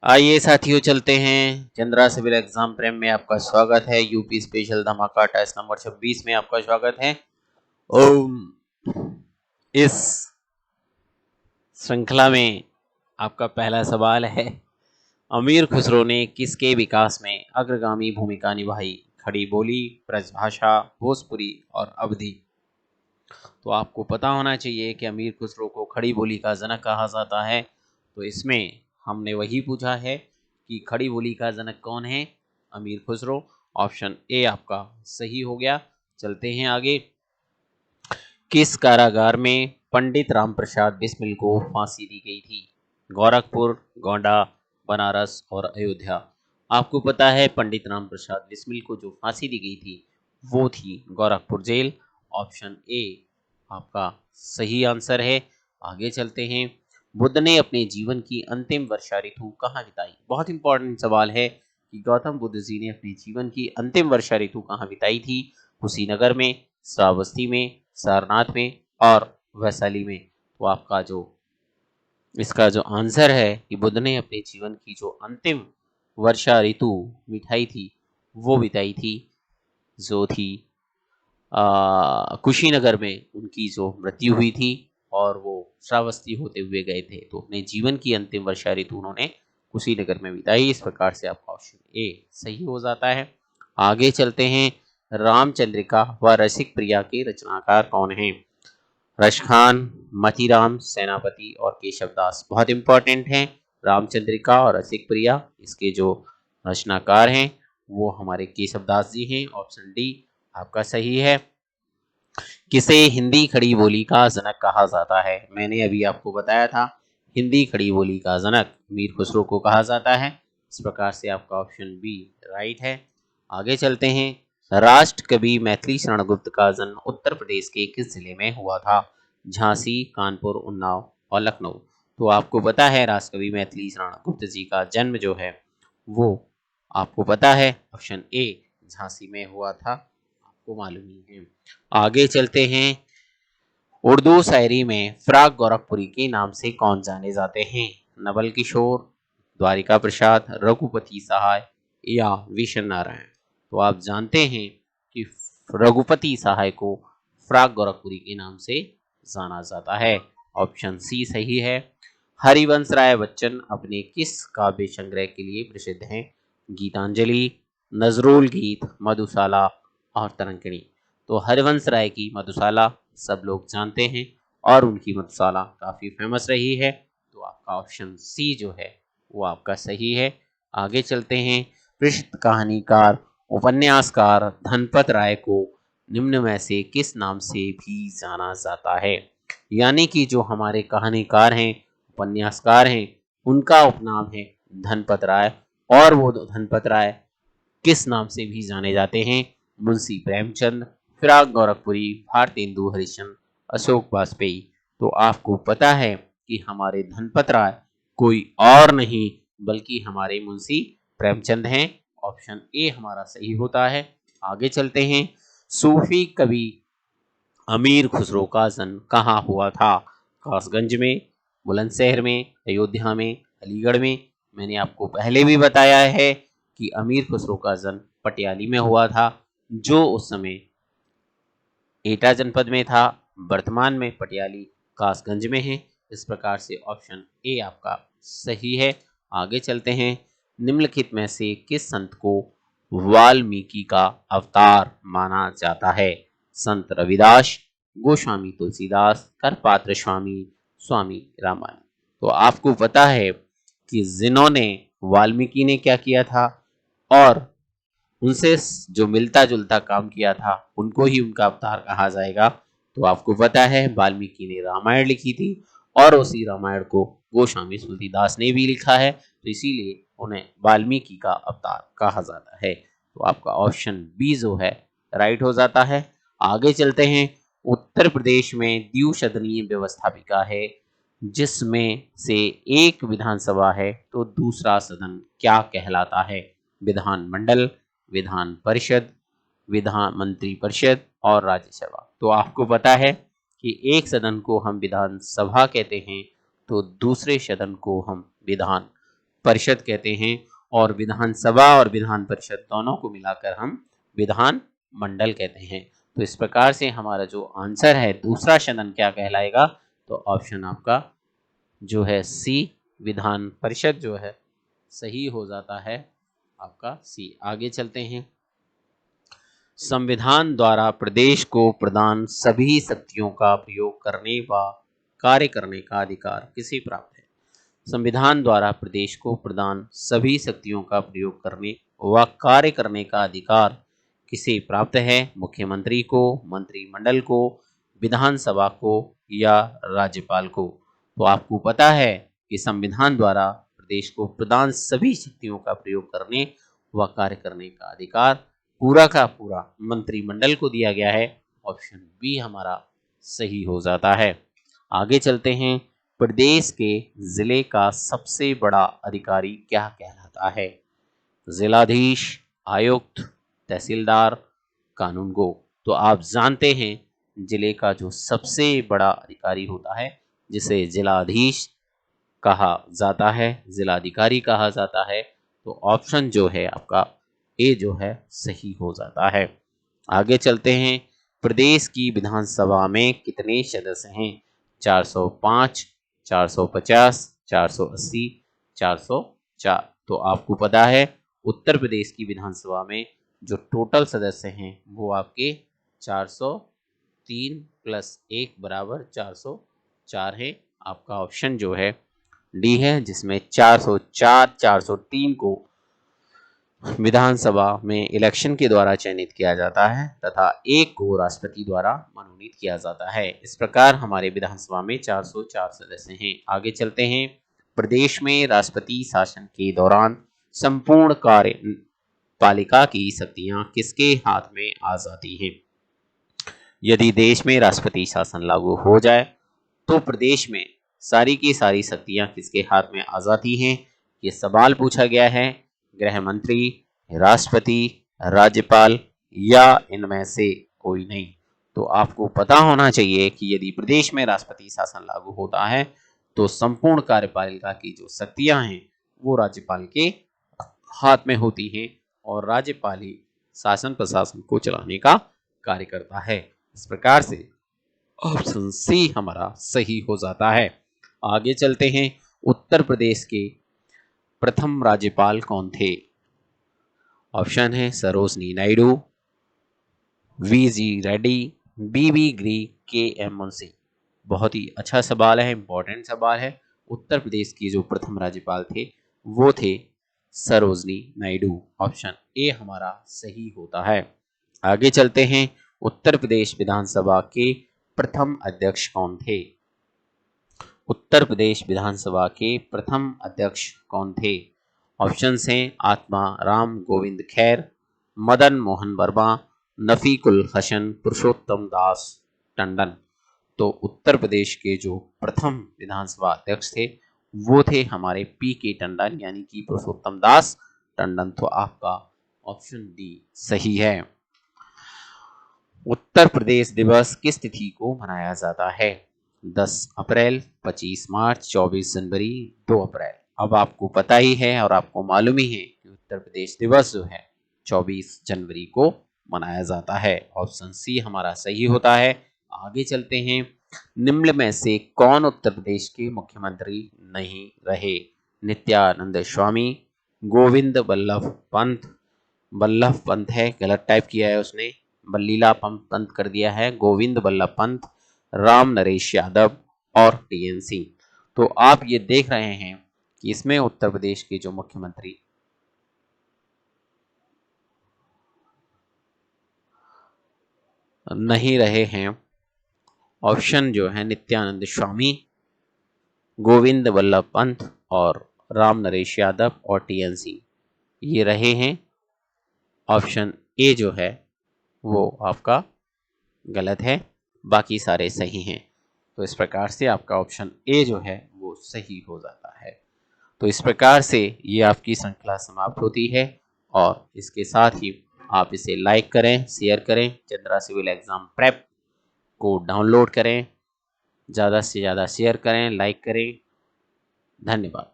आइए साथियों, चलते हैं चंद्रा सिविल एग्जाम प्रेम में आपका स्वागत है। यूपी स्पेशल धमाका टेस्ट नंबर 26 में आपका स्वागत है। इस श्रृंखला में आपका पहला सवाल है, अमीर खुसरो ने किसके विकास में अग्रगामी भूमिका निभाई? खड़ी बोली, ब्रजभाषा, भोजपुरी और अवधी। तो आपको पता होना चाहिए कि अमीर खुसरो को खड़ी बोली का जनक कहा जाता है। तो इसमें हमने वही पूछा है कि खड़ी बोली का जनक कौन है? अमीर खुसरो। ऑप्शन ए आपका सही हो गया। चलते हैं आगे। किस कारागार में पंडित राम प्रसाद बिस्मिल को फांसी दी गई थी? गोरखपुर, गोंडा, बनारस और अयोध्या। आपको पता है पंडित राम प्रसाद बिस्मिल को जो फांसी दी गई थी वो थी गोरखपुर जेल। ऑप्शन ए आपका सही आंसर है। आगे चलते हैं। बुद्ध ने अपने जीवन की अंतिम वर्षा ऋतु कहाँ बिताई? बहुत इंपॉर्टेंट सवाल है कि गौतम बुद्ध जी ने अपने जीवन की अंतिम वर्षा ऋतु कहाँ बिताई थी? कुशीनगर में, श्रावस्ती में, सारनाथ में और वैशाली में। तो आपका जो इसका जो आंसर है कि बुद्ध ने अपने जीवन की जो अंतिम वर्षा ऋतु बिताई थी वो बिताई थी जो थी कुशीनगर में उनकी जो मृत्यु हुई थी और वो श्रावस्ती होते हुए गए थे। तो अपने जीवन की अंतिम वर्षा ऋतु उन्होंने कुशीनगर में बिताई। इस प्रकार से आपका ऑप्शन ए सही हो जाता है। आगे चलते हैं। रामचंद्रिका व रसिक प्रिया के रचनाकार कौन हैं? रसखान, मतीराम, सेनापति और केशवदास। बहुत इंपॉर्टेंट हैं रामचंद्रिका और रसिक प्रिया। इसके जो रचनाकार हैं वो हमारे केशवदास जी हैं। ऑप्शन डी आपका सही है। किसे हिंदी खड़ी बोली का जनक कहा जाता है? मैंने अभी आपको बताया था हिंदी खड़ी बोली का जनक मीर खुसरो को कहा जाता है। इस प्रकार से आपका ऑप्शन बी राइट है। आगे चलते हैं। राष्ट्र कवि मैथिली शरण गुप्त का जन्म उत्तर प्रदेश के किस जिले में हुआ था? झांसी, कानपुर, उन्नाव और लखनऊ। तो आपको पता है राष्ट्र कवि मैथिली शरण गुप्त जी का जन्म जो है वो आपको पता है ऑप्शन ए झांसी में हुआ था। आपको मालूम ही है। आगे चलते हैं। उर्दू शायरी में फ्राक गोरखपुरी के नाम से कौन जाने जाते हैं? नवल किशोर, द्वारिका प्रसाद, रघुपति सहाय या विशन नारायण। तो आप जानते हैं कि रघुपति सहाय को फ्राक गोरखपुरी के नाम से जाना जाता है। ऑप्शन सी सही है। हरिवंश राय बच्चन अपने किस काव्य संग्रह के लिए प्रसिद्ध हैं? गीतांजलि, नजरुल गीत, मधुशाला और तरंगिणी। तो हरिवंश राय की मधुशाला सब लोग जानते हैं और उनकी मधुशाला काफ़ी फेमस रही है। तो आपका ऑप्शन सी जो है वो आपका सही है। आगे चलते हैं। प्रसिद्ध कहानीकार उपन्यासकार धनपत राय को निम्न में से किस नाम से भी जाना जाता है? यानी कि जो हमारे कहानीकार हैं, उपन्यासकार हैं, उनका उपनाम है धनपत राय। और वो धनपत राय किस नाम से भी जाने जाते हैं? मुंशी प्रेमचंद, फिराक गोरखपुरी, भारतेंदु हरिश्चंद्र, अशोक वाजपेयी। तो आपको पता है कि हमारे धनपत राय कोई और नहीं बल्कि हमारे मुंशी प्रेमचंद हैं। ऑप्शन ए हमारा सही होता है। आगे चलते हैं। सूफी कवि अमीर खुसरो का जन्म कहाँ हुआ था? कासगंज में, बुलंदशहर में, अयोध्या में, अलीगढ़ में। मैंने आपको पहले भी बताया है कि अमीर खुसरो का जन्म पटियाली में हुआ था, जो उस समय एटा जनपद में था। वर्तमान में पटियाली कासगंज में है। इस प्रकार से ऑप्शन ए आपका सही है। आगे चलते हैं। निम्नलिखित में से किस संत को वाल्मीकि का अवतार माना जाता है? संत रविदास, गोस्वामी तुलसीदास, करपात्र स्वामी, स्वामी रामायण। तो आपको पता है कि जिन्होंने वाल्मीकि ने क्या किया था और उनसे जो मिलता जुलता काम किया था उनको ही उनका अवतार कहा जाएगा। तो आपको पता है वाल्मीकि ने रामायण लिखी थी और उसी रामायण को गोस्वामी तुलसीदास ने भी लिखा है, तो इसीलिए उन्हें वाल्मीकि का अवतार कहा जाता है। तो आपका ऑप्शन बी जो है राइट हो जाता है। आगे चलते हैं। उत्तर प्रदेश में द्विसदनीय व्यवस्थापिका है, जिसमें से एक विधानसभा है तो दूसरा सदन क्या कहलाता है? विधानमंडल, विधान परिषद, विधान मंत्री परिषद और राज्यसभा। तो आपको पता है कि एक सदन को हम विधानसभा कहते हैं तो दूसरे सदन को हम विधान परिषद कहते हैं और विधानसभा और विधान परिषद दोनों को मिलाकर हम विधान मंडल कहते हैं। तो इस प्रकार से हमारा जो आंसर है दूसरा सदन क्या कहलाएगा, तो ऑप्शन आपका जो है सी विधान परिषद जो है सही हो जाता है आपका सी। आगे चलते हैं। संविधान द्वारा प्रदेश को प्रदान सभी शक्तियों का प्रयोग करने व कार्य करने का अधिकार किसे प्राप्त है। संविधान द्वारा प्रदेश को प्रदान सभी शक्तियों का प्रयोग करने व कार्य करने का अधिकार किसे प्राप्त है। मुख्यमंत्री को, मंत्रिमंडल को, विधानसभा को या राज्यपाल को। तो आपको पता है कि संविधान द्वारा प्रदेश को प्रदान सभी शक्तियों का प्रयोग करने व कार्य करने का अधिकार पूरा का पूरा मंत्रिमंडल को दिया गया है। ऑप्शन बी हमारा सही हो जाता है। आगे चलते हैं। प्रदेश के जिले का सबसे बड़ा अधिकारी क्या कहलाता है। जिलाधीश, आयुक्त, तहसीलदार, कानूनगो। तो आप जानते हैं जिले का जो सबसे बड़ा अधिकारी होता है जिसे जिलाधीश कहा जाता है, जिलाधिकारी कहा जाता है। तो ऑप्शन जो है आपका ए जो है सही हो जाता है। आगे चलते हैं। प्रदेश की विधानसभा में कितने सदस्य हैं। 405, 450, 480, 404। तो आपको पता है उत्तर प्रदेश की विधानसभा में जो टोटल सदस्य हैं वो आपके 403 प्लस 1 बराबर 404 है। आपका ऑप्शन जो है डी है, जिसमें 404, 403 को विधानसभा में इलेक्शन के द्वारा चयनित किया जाता है तथा एक को राष्ट्रपति द्वारा मनोनीत किया जाता है। इस प्रकार हमारे विधानसभा में 404 सदस्य हैं। आगे चलते हैं। प्रदेश में राष्ट्रपति शासन के दौरान संपूर्ण कार्यपालिका की शक्तियां किसके हाथ में आ जाती हैं। यदि देश में राष्ट्रपति शासन लागू हो जाए तो प्रदेश में सारी की सारी शक्तियां किसके हाथ में आ जाती हैं। ये सवाल पूछा गया है। गृह मंत्री, राष्ट्रपति, राज्यपाल या इनमें से कोई नहीं। तो आपको पता होना चाहिए कि यदि प्रदेश में राष्ट्रपति शासन लागू होता है तो संपूर्ण कार्यपालिका की जो शक्तियां हैं वो राज्यपाल के हाथ में होती हैं और राज्यपाल ही शासन प्रशासन को चलाने का कार्य करता है। इस प्रकार से ऑप्शन सी हमारा सही हो जाता है। आगे चलते हैं। उत्तर प्रदेश के प्रथम राज्यपाल कौन थे। ऑप्शन है सरोजनी नायडू, वी.जी. रेड्डी, बी.बी. गिरी, के.एम. मुंशी। बहुत ही अच्छा सवाल है, इंपॉर्टेंट सवाल है। उत्तर प्रदेश की जो प्रथम राज्यपाल थे वो थे सरोजनी नायडू। ऑप्शन ए हमारा सही होता है। आगे चलते हैं। उत्तर प्रदेश विधानसभा के प्रथम अध्यक्ष कौन थे। उत्तर प्रदेश विधानसभा के प्रथम अध्यक्ष कौन थे। ऑप्शंस हैं आत्मा राम गोविंद खैर, मदन मोहन वर्मा, नफीकुल हसन, पुरुषोत्तम दास टंडन। तो उत्तर प्रदेश के जो प्रथम विधानसभा अध्यक्ष थे वो थे हमारे पी.के. टंडन यानी कि पुरुषोत्तम दास टंडन। तो आपका ऑप्शन डी सही है। उत्तर प्रदेश दिवस किस तिथि को मनाया जाता है। 10 अप्रैल, 25 मार्च, 24 जनवरी, 2 अप्रैल। अब आपको पता ही है और आपको मालूम ही है कि उत्तर प्रदेश दिवस जो है 24 जनवरी को मनाया जाता है। ऑप्शन सी हमारा सही होता है। आगे चलते हैं। निम्न में से कौन उत्तर प्रदेश के मुख्यमंत्री नहीं रहे। नित्यानंद स्वामी, गोविंद बल्लभ पंत, बल्लभ पंत है गलत टाइप किया है उसने, बल्लीला पंत कर दिया है, गोविंद बल्लभ पंत, राम नरेश यादव और टी.एन. सिंह। तो आप ये देख रहे हैं कि इसमें उत्तर प्रदेश के जो मुख्यमंत्री नहीं रहे हैं, ऑप्शन जो है नित्यानंद स्वामी, गोविंद बल्लभ पंत और राम नरेश यादव और टी.एन. सिंह, ये रहे हैं। ऑप्शन ए जो है वो आपका गलत है, बाकी सारे सही हैं। तो इस प्रकार से आपका ऑप्शन ए जो है वो सही हो जाता है। तो इस प्रकार से ये आपकी श्रृंखला समाप्त होती है और इसके साथ ही आप इसे लाइक करें, शेयर करें, चंद्रा सिविल एग्जाम प्रेप को डाउनलोड करें, ज़्यादा से ज़्यादा शेयर करें, लाइक करें। धन्यवाद।